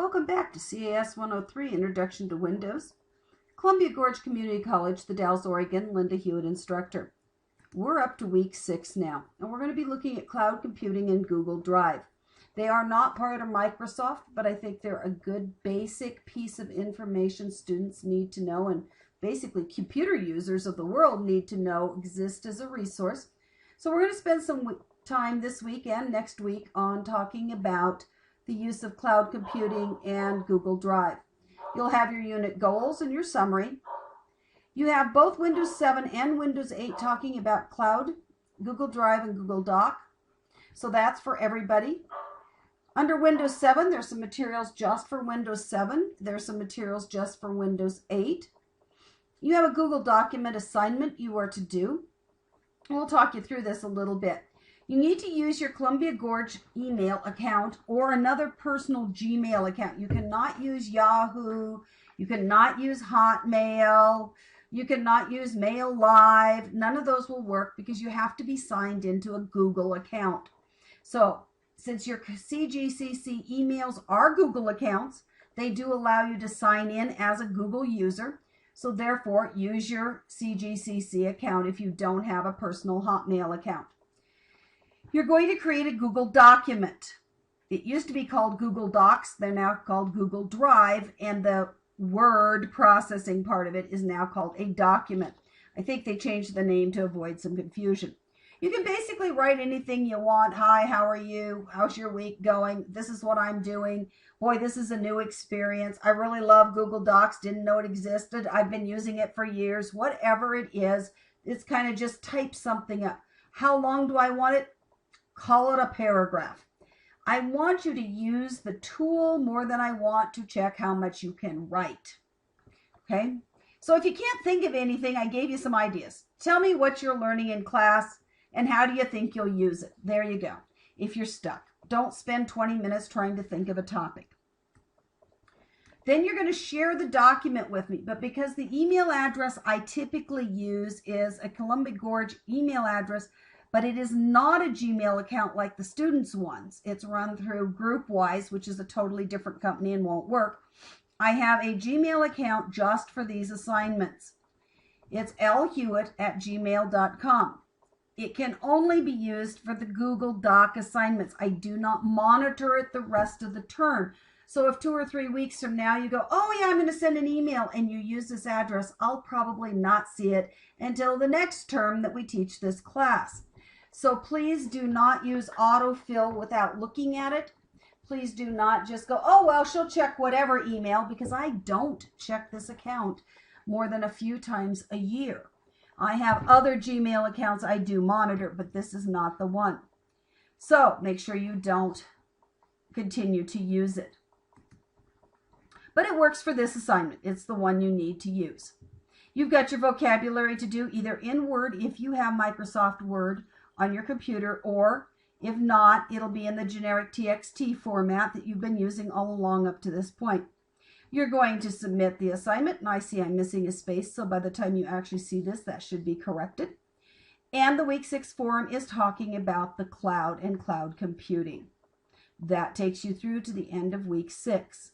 Welcome back to CAS 103, Introduction to Windows. Columbia Gorge Community College, The Dalles, Oregon, Linda Hughitt, instructor. We're up to week 6 now, and we're going to be looking at cloud computing and Google Drive. They are not part of Microsoft, but I think they're a good basic piece of information students need to know, and basically computer users of the world need to know exist as a resource. So we're going to spend some time this week and next week on talking about the use of cloud computing and Google Drive. You'll have your unit goals and your summary. You have both Windows 7 and Windows 8 talking about cloud, Google Drive, and Google Doc. So that's for everybody. Under Windows 7, there's some materials just for Windows 7. There's some materials just for Windows 8. You have a Google document assignment you are to do. We'll talk you through this a little bit. You need to use your Columbia Gorge email account or another personal Gmail account. You cannot use Yahoo. You cannot use Hotmail. You cannot use Mail Live. None of those will work because you have to be signed into a Google account. So since your CGCC emails are Google accounts, they do allow you to sign in as a Google user. So therefore, use your CGCC account if you don't have a personal Hotmail account. You're going to create a Google document. It used to be called Google Docs. They're now called Google Drive, and the word processing part of it is now called a document. I think they changed the name to avoid some confusion. You can basically write anything you want. Hi, how are you? How's your week going? This is what I'm doing. Boy, this is a new experience. I really love Google Docs. Didn't know it existed. I've been using it for years. Whatever it is, it's kind of just type something up. How long do I want it? Call it a paragraph. I want you to use the tool more than I want to check how much you can write. Okay? So if you can't think of anything, I gave you some ideas. Tell me what you're learning in class and how do you think you'll use it. There you go. If you're stuck, don't spend 20 minutes trying to think of a topic. Then you're going to share the document with me. But because the email address I typically use is a Columbia Gorge email address, but it is not a Gmail account like the students' ones. It's run through GroupWise, which is a totally different company and won't work. I have a Gmail account just for these assignments. It's lhewitt@gmail.com. It can only be used for the Google Doc assignments. I do not monitor it the rest of the term. So if 2 or 3 weeks from now you go, oh yeah, I'm going to send an email, and you use this address, I'll probably not see it until the next term that we teach this class. So please do not use autofill without looking at it. Please do not just go, oh, well, she'll check whatever email, because I don't check this account more than a few times a year. I have other Gmail accounts I do monitor, but this is not the one. So make sure you don't continue to use it. But it works for this assignment. It's the one you need to use. You've got your vocabulary to do either in Word if you have Microsoft Word on your computer, or if not, it'll be in the generic TXT format that you've been using all along up to this point. You're going to submit the assignment, and I see I'm missing a space, so by the time you actually see this, that should be corrected. And the week 6 forum is talking about the cloud and cloud computing. That takes you through to the end of week 6.